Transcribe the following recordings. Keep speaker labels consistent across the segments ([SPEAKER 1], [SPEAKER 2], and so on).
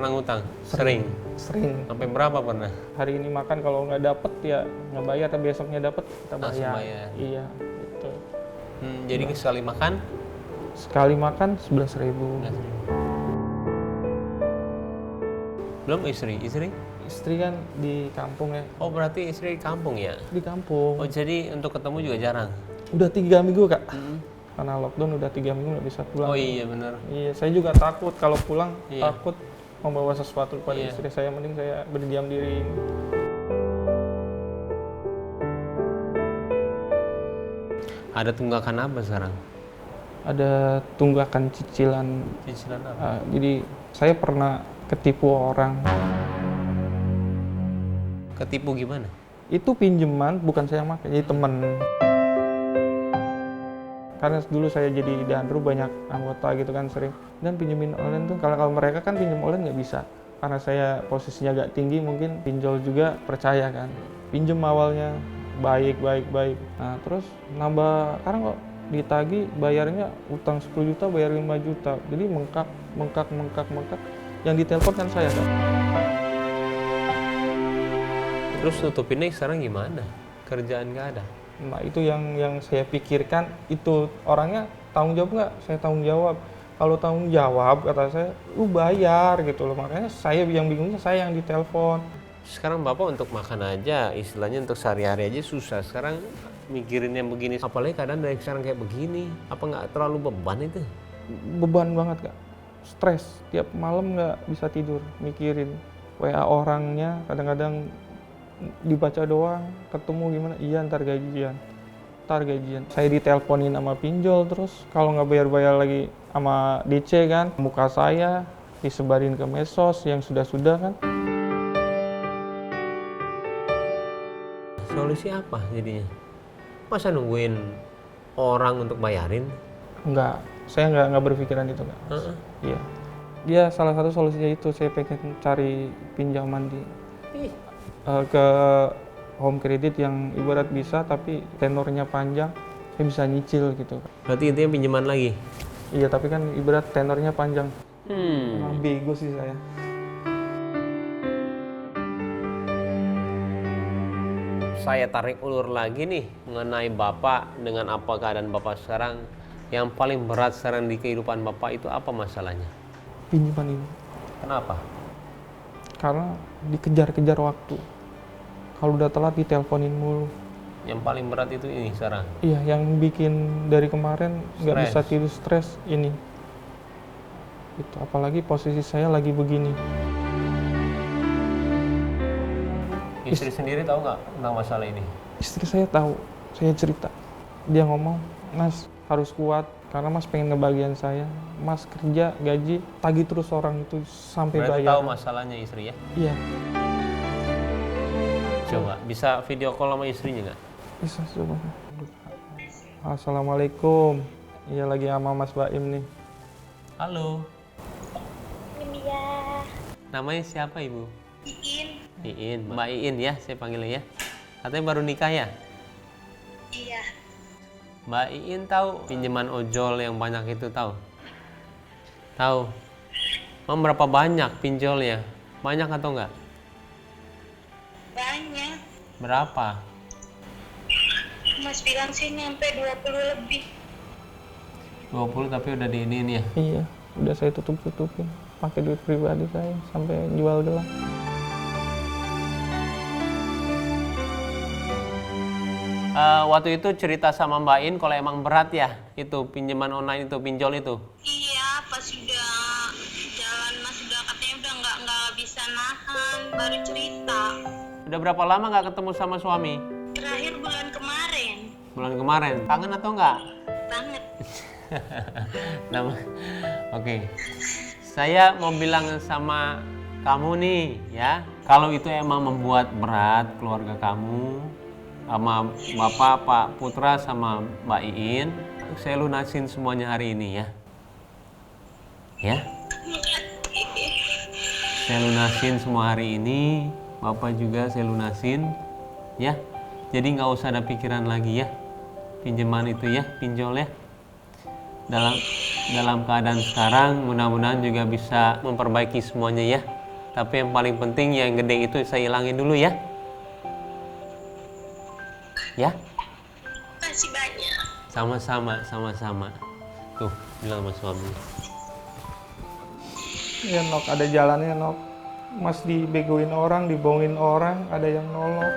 [SPEAKER 1] pernah ngutang? Sering?
[SPEAKER 2] Sering.
[SPEAKER 1] Sampai berapa pernah?
[SPEAKER 2] Hari ini makan, kalau nggak dapet ya nggak bayar, tapi besoknya dapet kita
[SPEAKER 1] Langsung
[SPEAKER 2] bayar.
[SPEAKER 1] bayar.
[SPEAKER 2] Iya, gitu.
[SPEAKER 1] Jadi sekali makan?
[SPEAKER 2] Sekali makan 11.000.
[SPEAKER 1] Belum istri?
[SPEAKER 2] Istri kan di kampung ya.
[SPEAKER 1] Oh berarti istri di kampung ya?
[SPEAKER 2] Di kampung.
[SPEAKER 1] Oh jadi untuk ketemu juga jarang?
[SPEAKER 2] Udah 3 minggu kak. Karena lockdown udah 3 minggu nggak bisa pulang.
[SPEAKER 1] Oh iya benar.
[SPEAKER 2] Iya, saya juga takut kalau pulang,
[SPEAKER 1] Iya.
[SPEAKER 2] takut membawa sesuatu kepada
[SPEAKER 1] Iya.
[SPEAKER 2] istri saya. Mending saya berdiam diri.
[SPEAKER 1] Ada tunggakan apa sekarang?
[SPEAKER 2] Ada tunggakan cicilan.
[SPEAKER 1] Cicilan apa?
[SPEAKER 2] Jadi saya pernah ketipu orang.
[SPEAKER 1] Ketipu gimana?
[SPEAKER 2] Itu pinjaman, bukan saya yang pakai, jadi temen. Karena dulu saya jadi dandru, banyak anggota gitu kan sering. Dan pinjemin online tuh, kalau mereka kan pinjam online nggak bisa. Karena saya posisinya agak tinggi, mungkin pinjol juga percaya kan. Pinjem awalnya baik. Nah terus nambah, sekarang kok ditagi bayarnya utang 10 juta bayar 5 juta. Jadi mengkak. Yang ditelepon kan saya kan.
[SPEAKER 1] Terus nutupinnya sekarang gimana? Kerjaan nggak ada?
[SPEAKER 2] Nah itu yang saya pikirkan, itu orangnya tanggung jawab nggak? Saya tanggung jawab. Kalau tanggung jawab kata saya, lu bayar gitu loh. Makanya saya yang bingungnya, saya yang ditelepon.
[SPEAKER 1] Sekarang Bapak untuk makan aja, istilahnya untuk sehari-hari aja susah. Sekarang mikirin yang begini, apalagi keadaan dari sekarang kayak begini. Apa nggak terlalu beban itu?
[SPEAKER 2] Beban banget kak. Stres, tiap malam nggak bisa tidur, mikirin WA orangnya, kadang-kadang dibaca doang, ketemu gimana, iya ntar gajian. Saya diteleponin sama pinjol, terus kalau nggak bayar lagi sama DC kan, muka saya disebarin ke medsos yang sudah-sudah kan.
[SPEAKER 1] Solusi apa jadinya? Masa nungguin orang untuk bayarin?
[SPEAKER 2] Enggak, saya nggak berpikiran itu kak. Iya, dia salah satu solusinya itu, saya pengen cari pinjaman ke home credit yang ibarat bisa tapi tenornya panjang, saya bisa nyicil gitu.
[SPEAKER 1] Berarti intinya pinjaman lagi?
[SPEAKER 2] Iya, tapi kan ibarat tenornya panjang. Emang bego sih saya.
[SPEAKER 1] Saya tarik ulur lagi nih mengenai Bapak dengan apa keadaan Bapak sekarang. Yang paling berat sekarang di kehidupan Bapak itu apa masalahnya?
[SPEAKER 2] Pinjaman ini.
[SPEAKER 1] Kenapa?
[SPEAKER 2] Karena dikejar-kejar waktu. Kalau udah telat diteleponin mulu.
[SPEAKER 1] Yang paling berat itu ini sekarang?
[SPEAKER 2] Iya, yang bikin dari kemarin nggak
[SPEAKER 1] Stres.
[SPEAKER 2] bisa tidur, stres ini. Itu apalagi posisi saya lagi begini.
[SPEAKER 1] Istri sendiri tahu nggak tentang masalah ini?
[SPEAKER 2] Istri saya tahu, saya cerita. Dia ngomong, Mas harus kuat karena Mas pengen ngebagian saya. Mas kerja, gaji, tagih terus orang itu sampai
[SPEAKER 1] Berarti
[SPEAKER 2] bayar.
[SPEAKER 1] tahu masalahnya istri ya?
[SPEAKER 2] Iya,
[SPEAKER 1] Coba, bisa video call sama istrinya nggak?
[SPEAKER 2] bisa coba. Assalamualaikum. Iya lagi sama Mas Baim nih.
[SPEAKER 1] Halo,
[SPEAKER 3] Iya,
[SPEAKER 1] namanya siapa Ibu?
[SPEAKER 3] Iin.
[SPEAKER 1] Iin, Mbak Iin ya, saya panggilnya ya. Katanya baru nikah ya?
[SPEAKER 3] Iya,
[SPEAKER 1] Mbak Iin tahu pinjaman ojol yang banyak itu tahu? Tahu. Emang berapa banyak pinjolnya? Banyak atau enggak?
[SPEAKER 3] banyak.
[SPEAKER 1] Berapa?
[SPEAKER 3] Mas bilang sih nyampe 20 lebih.
[SPEAKER 1] 20 tapi udah diinin ya?
[SPEAKER 2] Iya, udah saya tutupin. Pakai duit pribadi saya sampai jual gelang.
[SPEAKER 1] Waktu itu cerita sama Mbak Iin kalau emang berat ya itu pinjaman online itu, pinjol itu.
[SPEAKER 3] Iya, pas sudah jalan Mas sudah katanya udah nggak bisa nahan, baru cerita.
[SPEAKER 1] Udah berapa lama nggak ketemu sama suami?
[SPEAKER 3] Terakhir bulan kemarin.
[SPEAKER 1] Bulan kemarin. Kangen atau enggak?
[SPEAKER 3] Banget.
[SPEAKER 1] Oke. Saya mau bilang sama kamu nih ya, kalau itu emang membuat berat keluarga kamu sama Bapak, Pak Putra sama Mbak Iin, saya lunasin semuanya hari ini ya. Ya. Saya lunasin semua hari ini, Bapak juga saya lunasin ya. Jadi nggak usah ada pikiran lagi ya. Pinjaman itu ya, pinjol ya. dalam keadaan sekarang mudah-mudahan juga bisa memperbaiki semuanya ya. Tapi yang paling penting yang gede itu saya hilangin dulu ya. Ya?
[SPEAKER 3] Makasih banyak.
[SPEAKER 1] Sama-sama. Tuh, bilang sama suami.
[SPEAKER 2] Ya Nok, ada jalannya Nok. Mas dibegoin orang, dibohongin orang, ada yang nolong.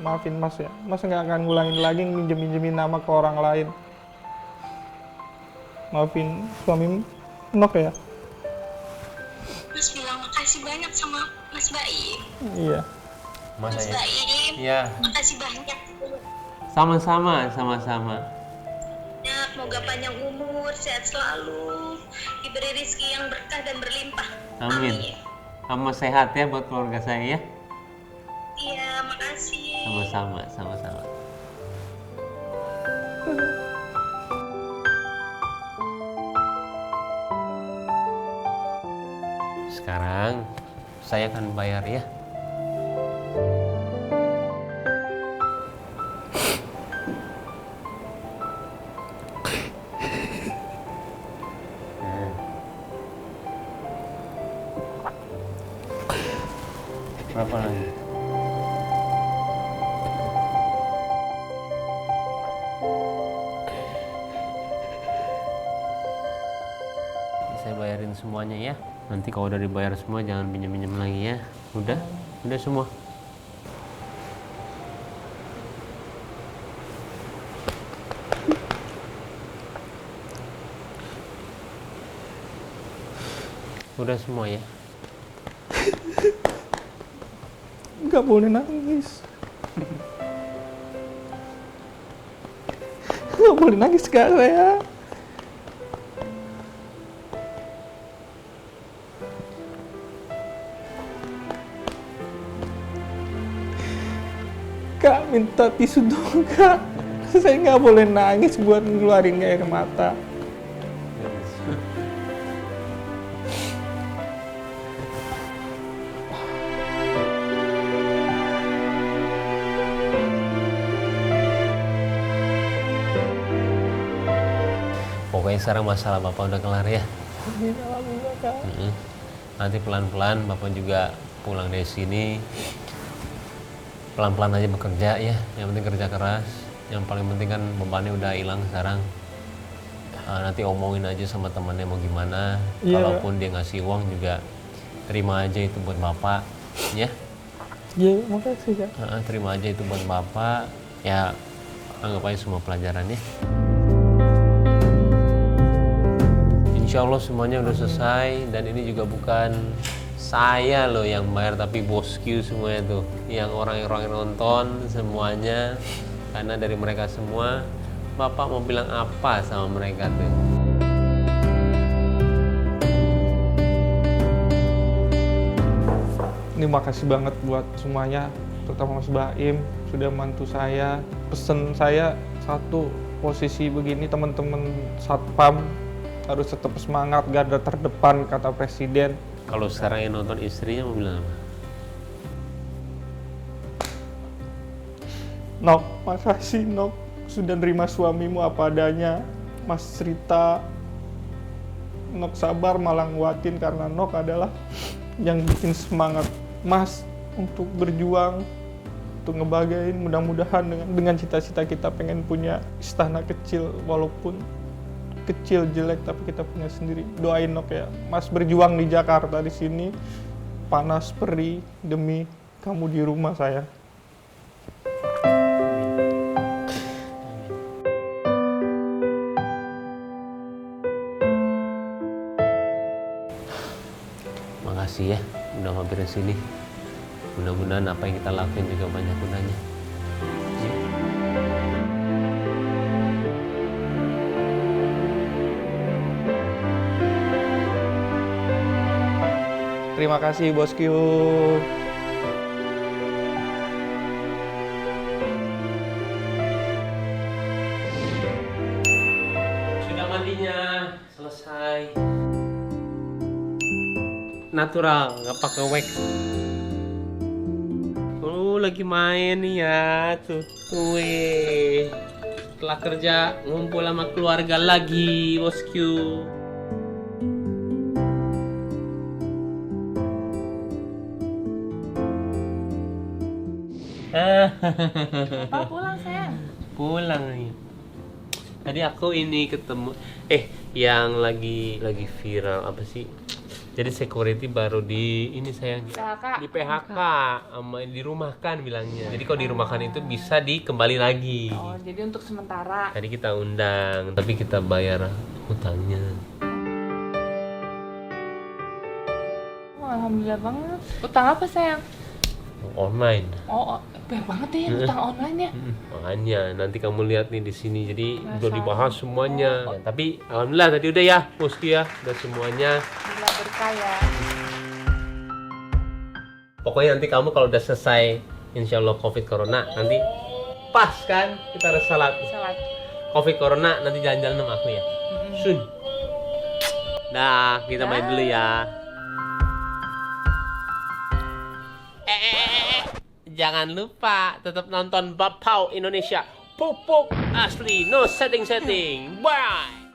[SPEAKER 2] Maafin Mas ya, Mas nggak akan ngulangin lagi minjem-minjemin nama ke orang lain. Maafin suami Nok ya.
[SPEAKER 3] Mas bilang makasih banyak sama Mas Baim.
[SPEAKER 2] Iya.
[SPEAKER 3] Mas Baim,
[SPEAKER 1] Iya.
[SPEAKER 3] makasih banyak.
[SPEAKER 1] Sama-sama.
[SPEAKER 3] Ya, semoga panjang umur, sehat selalu, diberi rezeki yang berkah dan berlimpah.
[SPEAKER 1] Amin. Kamu sehat ya buat keluarga saya ya.
[SPEAKER 3] Iya, makasih.
[SPEAKER 1] Sama-sama. Sekarang saya akan bayar ya. Berapa lagi? Saya bayarin semuanya ya. Nanti kalau udah dibayar semua jangan pinjam-pinjam lagi ya. Udah semua. Udah semua ya.
[SPEAKER 2] Nggak boleh nangis. Nggak boleh nangis Kak saya. Kak, minta tisu dong Kak. Saya nggak boleh nangis buat ngeluarin air mata.
[SPEAKER 1] Pokoknya sekarang masalah Bapak udah kelar ya.
[SPEAKER 2] Alhamdulillah Kak.
[SPEAKER 1] Nanti pelan-pelan Bapak juga pulang dari sini. Pelan-pelan aja bekerja ya. Yang penting kerja keras. Yang paling penting kan bebannya udah hilang sekarang. Nanti omongin aja sama temannya mau gimana.
[SPEAKER 2] Iya.
[SPEAKER 1] Kalaupun dia ngasih uang juga terima aja itu buat Bapak ya.
[SPEAKER 2] Iya, makasih Kak.
[SPEAKER 1] Terima aja itu buat Bapak. Ya anggap aja semua pelajaran ya. Insya Allah semuanya udah selesai dan ini juga bukan saya loh yang bayar tapi bosku semuanya tuh, yang orang-orang yang nonton semuanya, karena dari mereka semua. Bapak mau bilang apa sama mereka tuh?
[SPEAKER 2] Ini makasih banget buat semuanya, terutama Mas Baim sudah membantu saya. Pesen saya satu, posisi begini teman-teman satpam harus tetap semangat, garda terdepan kata Presiden.
[SPEAKER 1] Kalau sekarang yang nonton istrinya mau bilang apa?
[SPEAKER 2] Nok, makasih Nok sudah nerima suamimu apa adanya. Mas cerita, Nok sabar malah nguatin karena Nok adalah yang bikin semangat Mas untuk berjuang, untuk ngebagain. Mudah-mudahan dengan cita-cita kita pengen punya istana kecil, walaupun kecil jelek tapi kita punya sendiri. Doain Nok ya, Mas berjuang di Jakarta di sini panas perih demi kamu di rumah saya.
[SPEAKER 1] Makasih ya udah mampir sini. Mudah-mudahan apa yang kita lakuin juga banyak gunanya.
[SPEAKER 2] Terima kasih bosku.
[SPEAKER 1] Sudah mandinya selesai. Natural, nggak pakai wax. Lagi main nih ya tuh. Wih. setelah kerja ngumpul sama keluarga lagi, bosku.
[SPEAKER 4] Papa pulang sayang.
[SPEAKER 1] Pulang nih. Tadi aku ini ketemu yang lagi viral apa sih? Jadi security baru di ini sayang
[SPEAKER 4] PHK.
[SPEAKER 1] di PHK sama dirumahkan bilangnya. Jadi kalau dirumahkan itu bisa dikembali lagi.
[SPEAKER 4] Oh, jadi untuk sementara.
[SPEAKER 1] Tadi kita undang, tapi kita bayar hutangnya.
[SPEAKER 4] Oh, alhamdulillah banget. Utang apa sayang?
[SPEAKER 1] Online.
[SPEAKER 4] Oh, banyak banget ya utang online ya.
[SPEAKER 1] Makanya nanti kamu lihat nih di sini. Jadi
[SPEAKER 4] Nggak
[SPEAKER 1] udah
[SPEAKER 4] salah.
[SPEAKER 1] dibahas semuanya. Tapi alhamdulillah tadi udah ya, Muski ya, udah semuanya.
[SPEAKER 4] Gila berkah ya.
[SPEAKER 1] Pokoknya nanti kamu kalau udah selesai insya Allah COVID Corona, nanti pas kan kita harus salat
[SPEAKER 4] Salat.
[SPEAKER 1] COVID Corona, nanti jalan-jalan sama aku ya. Sun. Nah, kita main dulu ya. Jangan lupa tetap nonton Bapau Indonesia. Pupuk asli, no setting-setting. Bye.